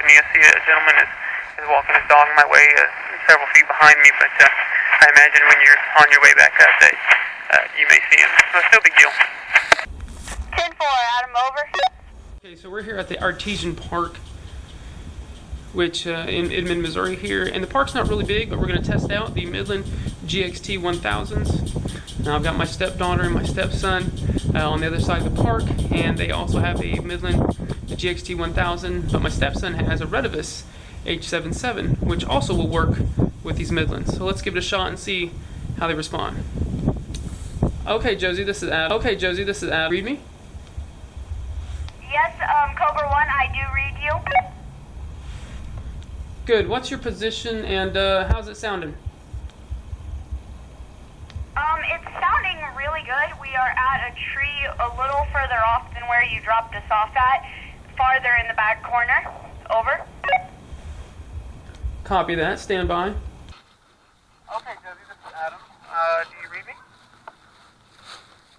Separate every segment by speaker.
Speaker 1: me. I see a gentleman is walking his dog my way several feet behind me, but I imagine when you're on your way back up that you may see him. So it's no big deal.
Speaker 2: 10-4, Adam, over.
Speaker 3: Okay, so we're here at the Artesian Park, which in Midland, Missouri here, and the park's not really big, but we're going to test out the Midland GXT 1000s. Now I've got my stepdaughter and my stepson on the other side of the park, and they also have a Midland GXT 1000, but my stepson has a Retevis H77, which also will work with these Midlands. So let's give it a shot and see how they respond. Okay, Josie, this is Adam. Okay, Josie, this is Adam. Read me?
Speaker 2: Yes, Cobra 1, I do read you.
Speaker 3: Good. What's your position and how's it sounding?
Speaker 2: It's sounding really good. We are at a tree a little further off than where you dropped us off at, farther in the back corner. Over.
Speaker 3: Copy that. Stand by.
Speaker 1: Okay, Josie, this is Adam. Do you read me?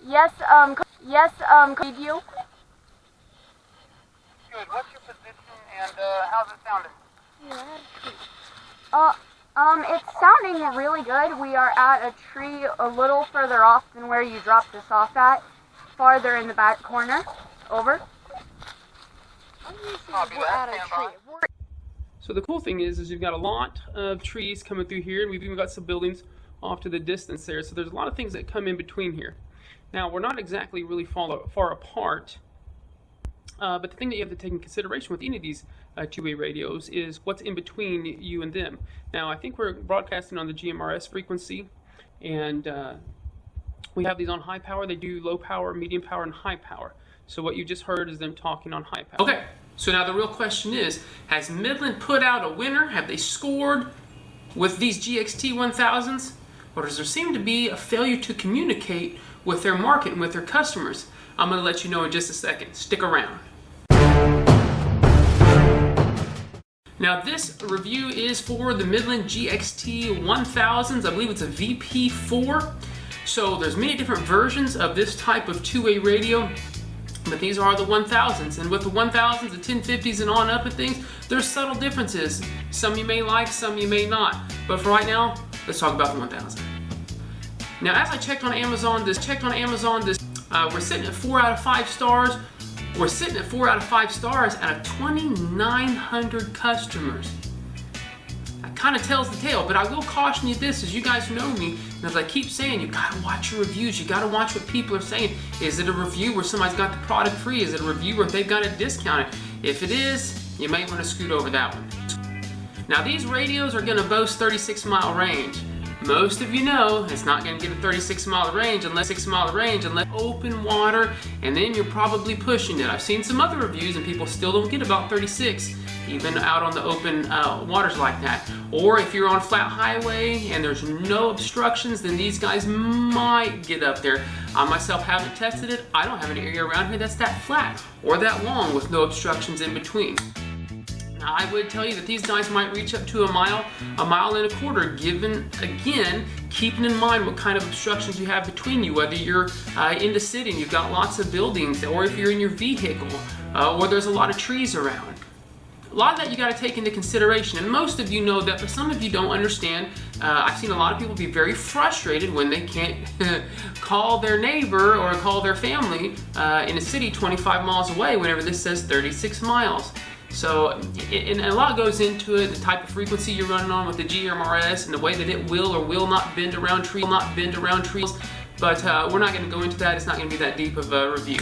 Speaker 2: Yes, read you.
Speaker 1: Good. What's your position and how's it sounding?
Speaker 2: It's sounding really good. We are at a tree a little further off than where you dropped us off at, farther in the back corner. Over.
Speaker 1: Copy that. Stand by.
Speaker 3: So the cool thing is you've got a lot of trees coming through here, and we've even got some buildings off to the distance there. So there's a lot of things that come in between here. Now we're not exactly really far apart, but the thing that you have to take in consideration with any of these two-way radios is what's in between you and them. Now I think we're broadcasting on the GMRS frequency, and we have these on high power. They do low power, medium power, and high power. So what you just heard is them talking on high power. Okay, so now the real question is, has Midland put out a winner? Have they scored with these GXT 1000s? Or does there seem to be a failure to communicate with their market and with their customers? I'm going to let you know in just a second. Stick around. Now this review is for the Midland GXT 1000s. I believe it's a VP4. So there's many different versions of this type of two-way radio, but these are the 1000s. And with the 1000s, the 1050s and on up and things, there's subtle differences. Some you may like, some you may not. But for right now, let's talk about the 1000. Now as I checked on Amazon, we're sitting at 4 out of 5 stars. We're sitting at 4 out of 5 stars out of 2,900 customers. That kind of tells the tale, but I will caution you this, as you guys know me, and as I keep saying, you gotta watch your reviews. You gotta watch what people are saying. Is it a review where somebody's got the product free? Is it a review where they've got it discounted? If it is, you might want to scoot over that one. Now these radios are gonna boast 36-mile range. Most of you know it's not going to get a 36-mile range unless open water, and then you're probably pushing it. I've seen some other reviews and people still don't get about 36 even out on the open waters like that. Or if you're on a flat highway and there's no obstructions, then these guys might get up there. I myself haven't tested it. I don't have an area around here that's that flat or that long with no obstructions in between. Now, I would tell you that these guys might reach up to a mile and a quarter, given, again, keeping in mind what kind of obstructions you have between you, whether you're in the city and you've got lots of buildings, or if you're in your vehicle, or there's a lot of trees around. A lot of that you got to take into consideration, and most of you know that, but some of you don't understand. I've seen a lot of people be very frustrated when they can't call their neighbor or call their family in a city 25 miles away whenever this says 36 miles. So, and a lot goes into it, the type of frequency you're running on with the GMRS and the way that it will or will not bend around trees, but we're not going to go into that. It's not going to be that deep of a review.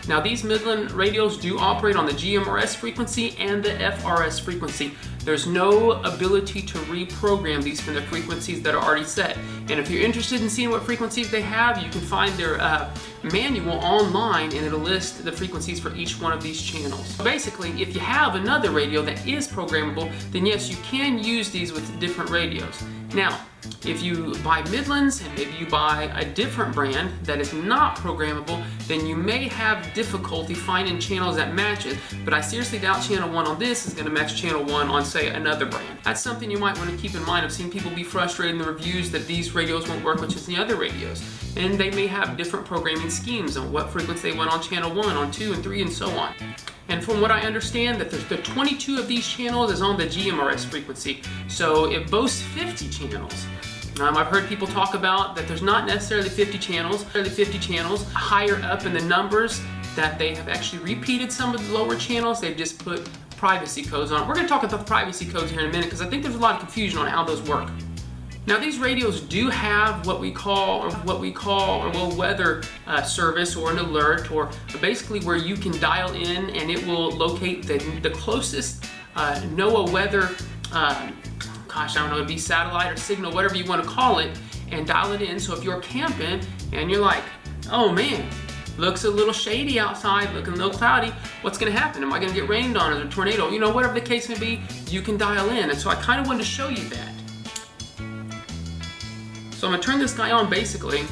Speaker 3: Now these Midland radios do operate on the GMRS frequency and the FRS frequency. There's no ability to reprogram these from the frequencies that are already set. And if you're interested in seeing what frequencies they have, you can find their manual online, and it'll list the frequencies for each one of these channels. So basically, if you have another radio that is programmable, then yes, you can use these with different radios. Now, if you buy Midlands and maybe you buy a different brand that is not programmable, then you may have difficulty finding channels that match it. But I seriously doubt channel 1 on this is going to match channel 1 on, say, another brand. That's something you might want to keep in mind. I've seen people be frustrated in the reviews that these radios won't work with just the other radios. And they may have different programming schemes on what frequency they want on channel 1, on 2, and 3, and so on. And from what I understand, that the 22 of these channels is on the GMRS frequency. So it boasts 50 channels. I've heard people talk about that there's not necessarily 50 channels, higher up in the numbers, that they have actually repeated some of the lower channels. They've just put privacy codes on. We're going to talk about the privacy codes here in a minute because I think there's a lot of confusion on how those work. Now these radios do have what we call a weather service or an alert, or basically where you can dial in and it will locate the closest NOAA weather, gosh, I don't know, it'd be satellite or signal, whatever you want to call it, and dial it in. So if you're camping and you're like, oh man, looks a little shady outside, looking a little cloudy, what's going to happen? Am I going to get rained on? Is there a tornado? You know, whatever the case may be, you can dial in. And so I kind of wanted to show you that. So I'm going to turn this guy on basically,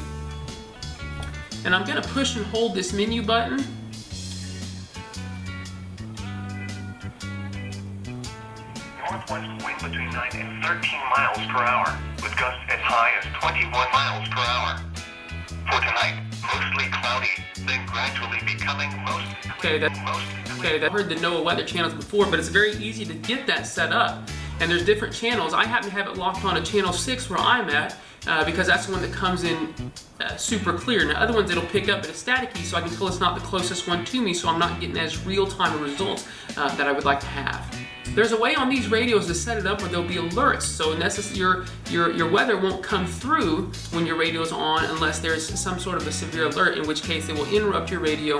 Speaker 3: and I'm going to push and hold this menu button.
Speaker 4: Northwest wind between 9 and 13 miles per hour, with gusts as high as 21 miles per hour. For tonight, mostly cloudy, then gradually becoming
Speaker 3: I've heard the NOAA weather channels before, but it's very easy to get that set up. And there's different channels. I happen to have it locked on to channel 6 where I'm at, because that's the one that comes in super clear. Now other ones it'll pick up at a staticky, so I can tell it's not the closest one to me, so I'm not getting as real-time results that I would like to have. There's a way on these radios to set it up where there'll be alerts, so your weather won't come through when your radio's on unless there's some sort of a severe alert, in which case it will interrupt your radio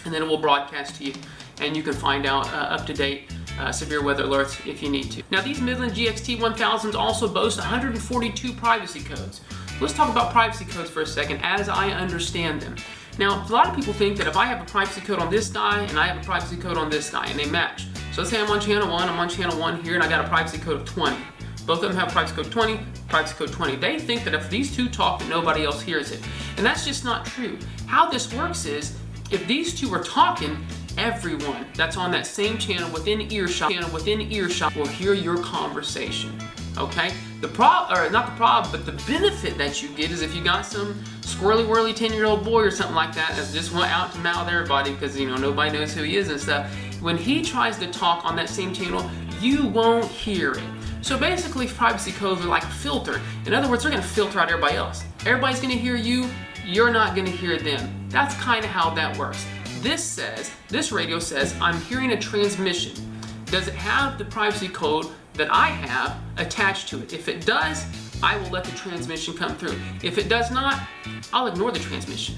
Speaker 3: and then it will broadcast to you, and you can find out up-to-date severe weather alerts if you need to. Now these Midland GXT 1000s also boast 142 privacy codes. Let's talk about privacy codes for a second as I understand them. Now a lot of people think that if I have a privacy code on this guy and I have a privacy code on this guy and they match. So let's say I'm on channel 1, I'm on channel 1 here, and I got a privacy code of 20. Both of them have privacy code 20, privacy code 20. They think that if these two talk that nobody else hears it. And that's just not true. How this works is, if these two are talking, everyone that's on that same channel within earshot will hear your conversation. Okay? Not the problem, but the benefit that you get is if you got some squirrely whirly 10-year-old boy or something like that that's just went out to mouth everybody because nobody knows who he is and stuff. When he tries to talk on that same channel, you won't hear it. So basically, privacy codes are like a filter. In other words, they're going to filter out everybody else. Everybody's going to hear you, you're not going to hear them. That's kind of how that works. This radio says, I'm hearing a transmission. Does it have the privacy code that I have attached to it? If it does, I will let the transmission come through. If it does not, I'll ignore the transmission.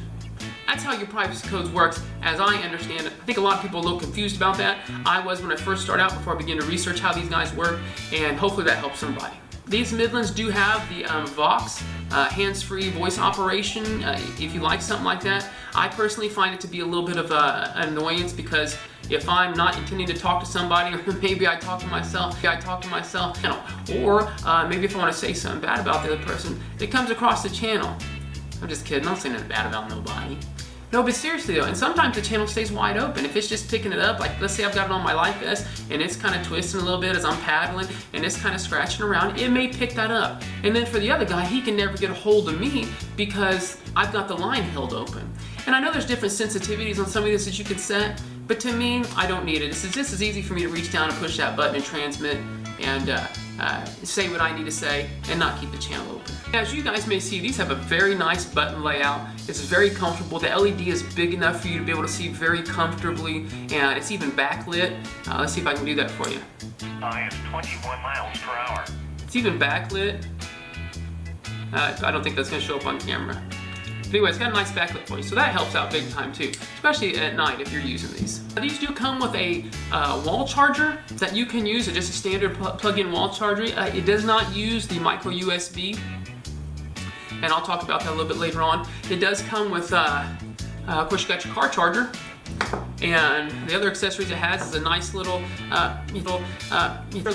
Speaker 3: That's how your privacy codes works, as I understand it. I think a lot of people are a little confused about that. I was when I first started out, before I began to research how these guys work, and hopefully that helps somebody. These Midlands do have the Vox hands-free voice operation, if you like something like that. I personally find it to be a little bit of an annoyance, because if I'm not intending to talk to somebody, or maybe I talk to myself, or maybe if I want to say something bad about the other person, it comes across the channel. I'm just kidding, I'm not saying anything bad about nobody. No, but seriously though, and sometimes the channel stays wide open. If it's just picking it up, like let's say I've got it on my life vest and it's kind of twisting a little bit as I'm paddling and it's kind of scratching around, it may pick that up. And then for the other guy, he can never get a hold of me because I've got the line held open. And I know there's different sensitivities on some of this that you can set, but to me, I don't need it. It's just as easy for me to reach down and push that button and transmit and say what I need to say and not keep the channel open. As you guys may see, these have a very nice button layout. It's very comfortable. The LED is big enough for you to be able to see very comfortably, and it's even backlit. Let's see if I can do that for you.
Speaker 4: High is 21 miles per hour.
Speaker 3: It's even backlit. I don't think that's going to show up on camera. But anyway, it's got a nice backlit for you, so that helps out big time too, especially at night if you're using these. These do come with a wall charger that you can use, just a standard plug-in wall charger. It does not use the micro USB, and I'll talk about that a little bit later on. It does come with, of course, you got your car charger, and the other accessories it has is a nice little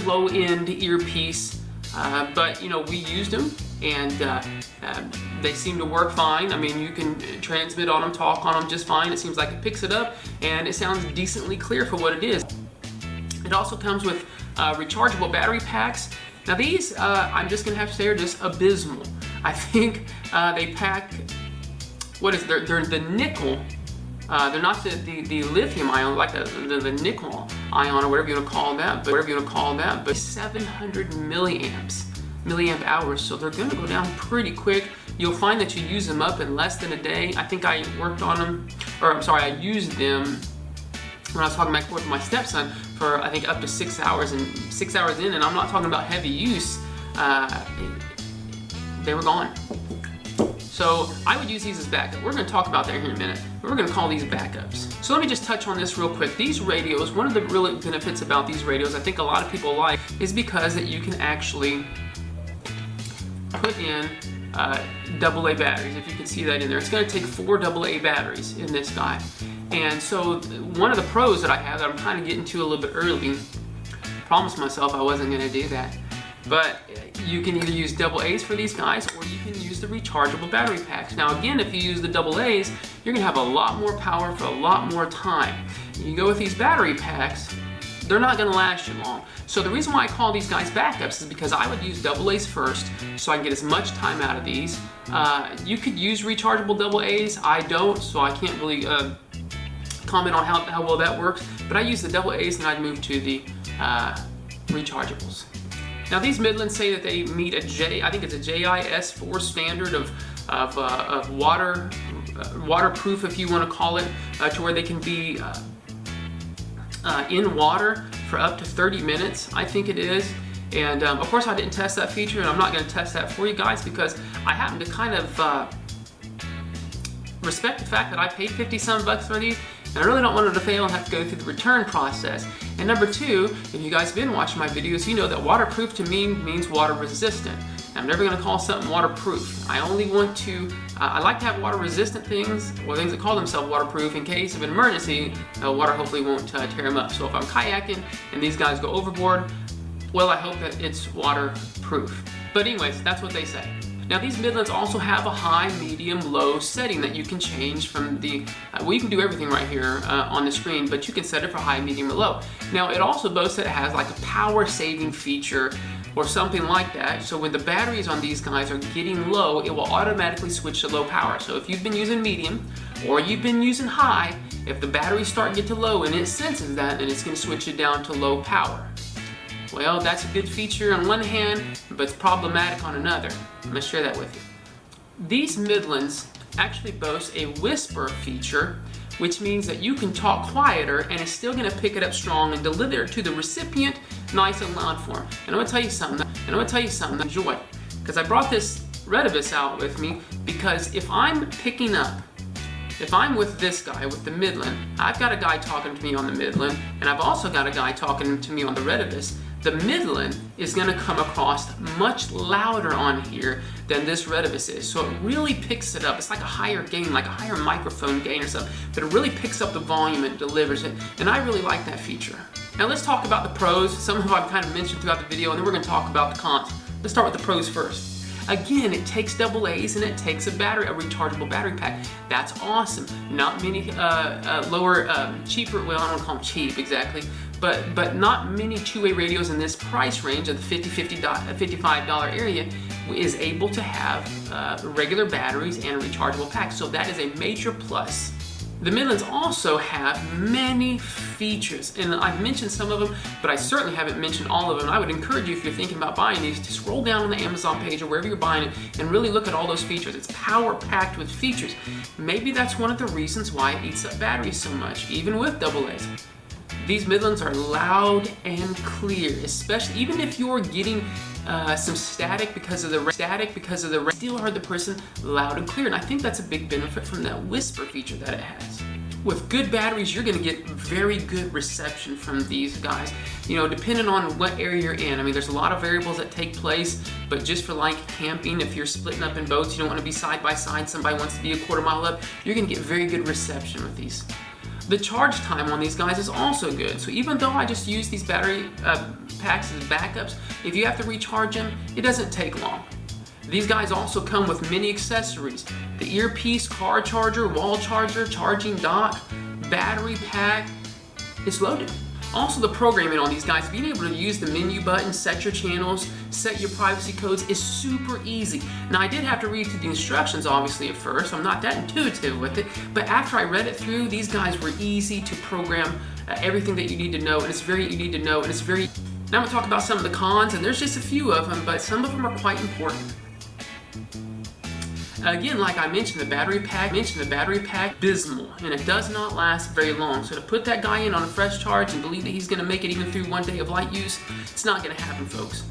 Speaker 3: low-end earpiece. But we used them, and they seem to work fine. I mean, you can transmit on them, talk on them just fine. It seems like it picks it up, and it sounds decently clear for what it is. It also comes with rechargeable battery packs. Now these, I'm just gonna have to say, are just abysmal. I think they pack, what is it? They're the nickel They're not the lithium ion, like the nickel ion or whatever you want to call that, but 700 milliamp hours, so they're going to go down pretty quick. You'll find that you use them up in less than a day. I think I worked on them, or I'm sorry, I used them when I was talking back and forth with my stepson for I think up to 6 hours, and 6 hours in, and I'm not talking about heavy use, they were gone. So I would use these as backup. We're going to talk about that here in a minute. We're going to call these backups. So let me just touch on this real quick. These radios, one of the real benefits about these radios, I think a lot of people like, is because that you can actually put in AA batteries, if you can see that in there. It's going to take 4 AA batteries in this guy. And so one of the pros that I have that I'm kind of getting to a little bit early, promised myself I wasn't going to do that, but you can either use AA's for these guys, or you can use the rechargeable battery packs. Now again, if you use the AA's, you're going to have a lot more power for a lot more time. You go with these battery packs, they're not going to last you long. So the reason why I call these guys backups is because I would use AA's first, so I can get as much time out of these. You could use rechargeable AA's. I don't, so I can't really comment on how well that works. But I use the AA's, and I'd move to the rechargeables. Now these Midlands say that they meet I think it's a JIS4 standard of waterproof, if you want to call it, to where they can be in water for up to 30 minutes, I think it is. And of course I didn't test that feature, and I'm not going to test that for you guys because I happen to kind of respect the fact that I paid 50-some bucks for these, and I really don't want it to fail and have to go through the return process. And number two, if you guys have been watching my videos, you know that waterproof to me means water resistant. I'm never going to call something waterproof. I only want to, I like to have water resistant things, or things that call themselves waterproof, in case of an emergency. Water hopefully won't tear them up. So if I'm kayaking and these guys go overboard, well, I hope that it's waterproof. But anyways, that's what they say. Now these Midlands also have a high, medium, low setting that you can change from the, well, you can do everything right here on the screen, but you can set it for high, medium, or low. Now it also boasts that it has like a power saving feature or something like that, so when the batteries on these guys are getting low, it will automatically switch to low power. So if you've been using medium or you've been using high, if the batteries start to get to low and it senses that, then it's going to switch it down to low power. Well, that's a good feature on one hand, but it's problematic on another. I'm going to share that with you. These Midlands actually boast a whisper feature, which means that you can talk quieter and it's still going to pick it up strong and deliver it to the recipient nice and loud for them. And I'm going to tell you something, enjoy. Because I brought this Retivus out with me because if I'm with this guy, with the Midland, I've got a guy talking to me on the Midland, and I've also got a guy talking to me on the Retivus. The Midland is going to come across much louder on here than this Retivus is. So it really picks it up. It's like a higher gain, like a higher microphone gain or something, but it really picks up the volume and delivers it, and I really like that feature. Now let's talk about the pros. Some of them I've kind of mentioned throughout the video, and then we're going to talk about the cons. Let's start with the pros first. Again, it takes AA's and it takes a rechargeable battery pack. That's awesome. Not many cheaper, well, I don't want to call them cheap exactly, but not many two-way radios in this price range of the $55 area is able to have regular batteries and rechargeable packs. So that is a major plus. The Midlands also have many features, and I've mentioned some of them, but I certainly haven't mentioned all of them. I would encourage you, if you're thinking about buying these, to scroll down on the Amazon page or wherever you're buying it and really look at all those features. It's power-packed with features. Maybe that's one of the reasons why it eats up batteries so much, even with AA's. These Midlands are loud and clear, especially even if you're getting some static because of the still heard the person loud and clear, and I think that's a big benefit from that whisper feature that it has. With good batteries, you're going to get very good reception from these guys. You know, depending on what area you're in. I mean, there's a lot of variables that take place, but just for like camping, if you're splitting up in boats, you don't want to be side by side, somebody wants to be a quarter mile up, you're going to get very good reception with these. The charge time on these guys is also good. So even though I just use these battery packs as backups, if you have to recharge them, it doesn't take long. These guys also come with many accessories. The earpiece, car charger, wall charger, charging dock, battery pack, it's loaded. Also, the programming on these guys, being able to use the menu button, set your channels, set your privacy codes is super easy. Now, I did have to read through the instructions obviously at first. I'm not that intuitive with it, but after I read it through, these guys were easy to program everything that you need to know, and it's very easy to know, and it's very... Now I'm going to talk about some of the cons, and there's just a few of them, but some of them are quite important. Again, like I mentioned, the battery pack, abysmal, and it does not last very long. So to put that guy in on a fresh charge and believe that he's going to make it even through 1 day of light use, it's not going to happen, folks.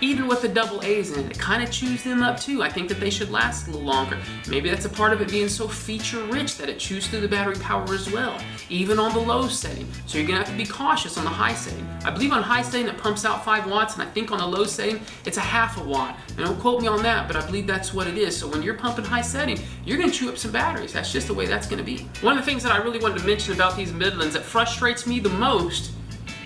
Speaker 3: Even with the AA's in it, kind of chews them up too. I think that they should last a little longer. Maybe that's a part of it being so feature rich that it chews through the battery power as well, even on the low setting. So you're gonna have to be cautious on the high setting. I believe on high setting it pumps out 5 watts, and I think on the low setting it's a ½ a watt. And don't quote me on that, but I believe that's what it is. So when you're pumping high setting, you're gonna chew up some batteries. That's just the way that's gonna be. One of the things that I really wanted to mention about these Midlands that frustrates me the most,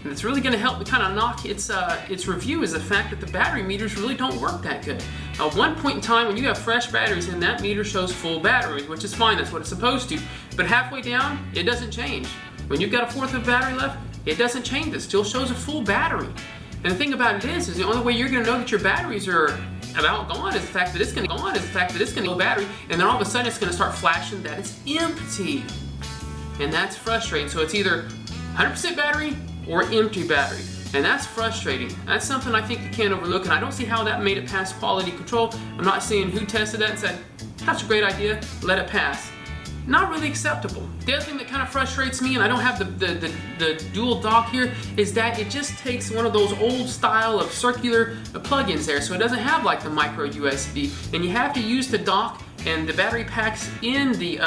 Speaker 3: and it's really going to help me kind of knock its review, is the fact that the battery meters really don't work that good. At one point in time, when you have fresh batteries in, that meter shows full batteries, which is fine, that's what it's supposed to. But halfway down, it doesn't change. When you've got a 1/4 of battery left, it doesn't change. It still shows a full battery. And the thing about it is the only way you're going to know that your batteries are about gone is the fact that it's going to go on, is the fact that it's going to go battery, and then all of a sudden it's going to start flashing that it's empty. And that's frustrating. So it's either 100% battery or empty battery, and that's frustrating. That's something I think you can't overlook, and I don't see how that made it past quality control. I'm not seeing who tested that and said, that's a great idea, let it pass. Not really acceptable. The other thing that kind of frustrates me, and I don't have the dual dock here, is that it just takes one of those old style of circular plug-ins there, so it doesn't have like the micro USB, and you have to use the dock and the battery packs in the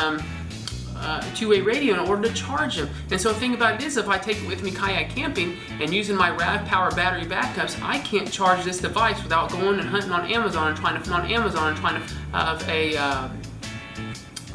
Speaker 3: two-way radio in order to charge them. And so the thing about it is, if I take it with me kayak camping and using my RAV power battery backups, I can't charge this device without going and hunting on Amazon and trying to have a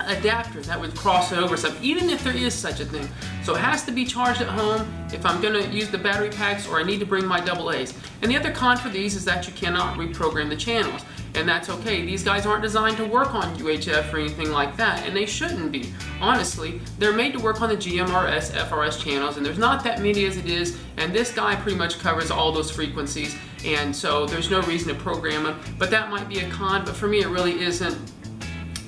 Speaker 3: adapter that would cross it over something, even if there is such a thing. So it has to be charged at home if I'm going to use the battery packs, or I need to bring my AA's. And the other con for these is that you cannot reprogram the channels, and that's okay. These guys aren't designed to work on UHF or anything like that, and they shouldn't be. Honestly, they're made to work on the GMRS, FRS channels, and there's not that many as it is, and this guy pretty much covers all those frequencies, and so there's no reason to program them. But that might be a con, but for me it really isn't.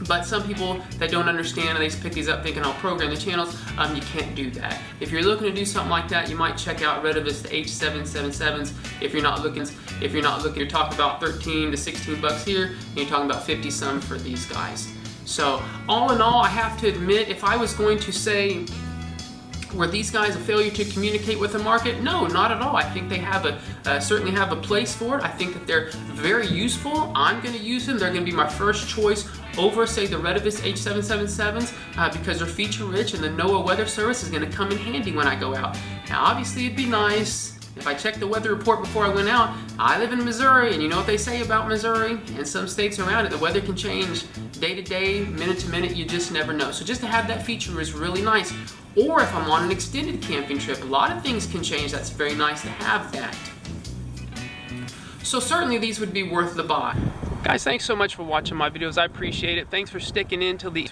Speaker 3: But some people that don't understand, and they just pick these up thinking I'll program the channels, you can't do that. If you're looking to do something like that, you might check out Retevis, the H777s. If you're not looking, you're talking about 13 to 16 bucks here, and you're talking about 50 some for these guys. So all in all, I have to admit, if I was going to say, were these guys a failure to communicate with the market? No, not at all. I think they have certainly have a place for it. I think that they're very useful. I'm going to use them. They're going to be my first choice over, say, the Retevis H777s because they're feature rich, and the NOAA weather service is going to come in handy when I go out. Now, obviously, it'd be nice if I checked the weather report before I went out. I live in Missouri, and you know what they say about Missouri and some states around it. The weather can change day to day, minute to minute. You just never know. So just to have that feature is really nice. Or if I'm on an extended camping trip, a lot of things can change. That's very nice to have that. So certainly these would be worth the buy. Guys, thanks so much for watching my videos. I appreciate it. Thanks for sticking in till the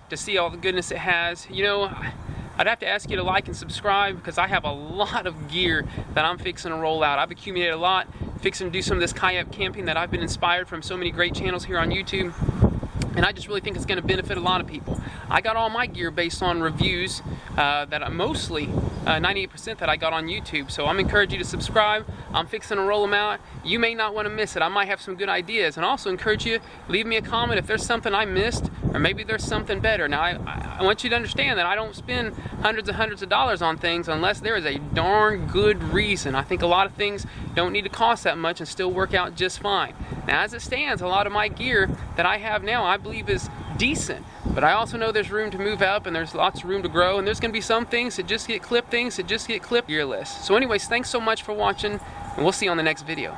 Speaker 3: to see all the goodness it has. You know, I'd have to ask you to like and subscribe because I have a lot of gear that I'm fixing to roll out. I've accumulated a lot, fixing to do some of this kayak camping that I've been inspired from so many great channels here on YouTube. And I just really think it's going to benefit a lot of people. I got all my gear based on reviews that I mostly, 98% that I got on YouTube. So I'm encouraging you to subscribe. I'm fixing to roll them out. You may not want to miss it. I might have some good ideas. And also encourage you, leave me a comment if there's something I missed, or maybe there's something better. Now, I want you to understand that I don't spend hundreds and hundreds of dollars on things unless there is a darn good reason. I think a lot of things don't need to cost that much and still work out just fine. Now, as it stands, a lot of my gear that I have now, I believe is decent, but I also know there's room to move up, and there's lots of room to grow, and there's going to be some things that just get clipped, gearless. So anyways, thanks so much for watching, and we'll see you on the next video.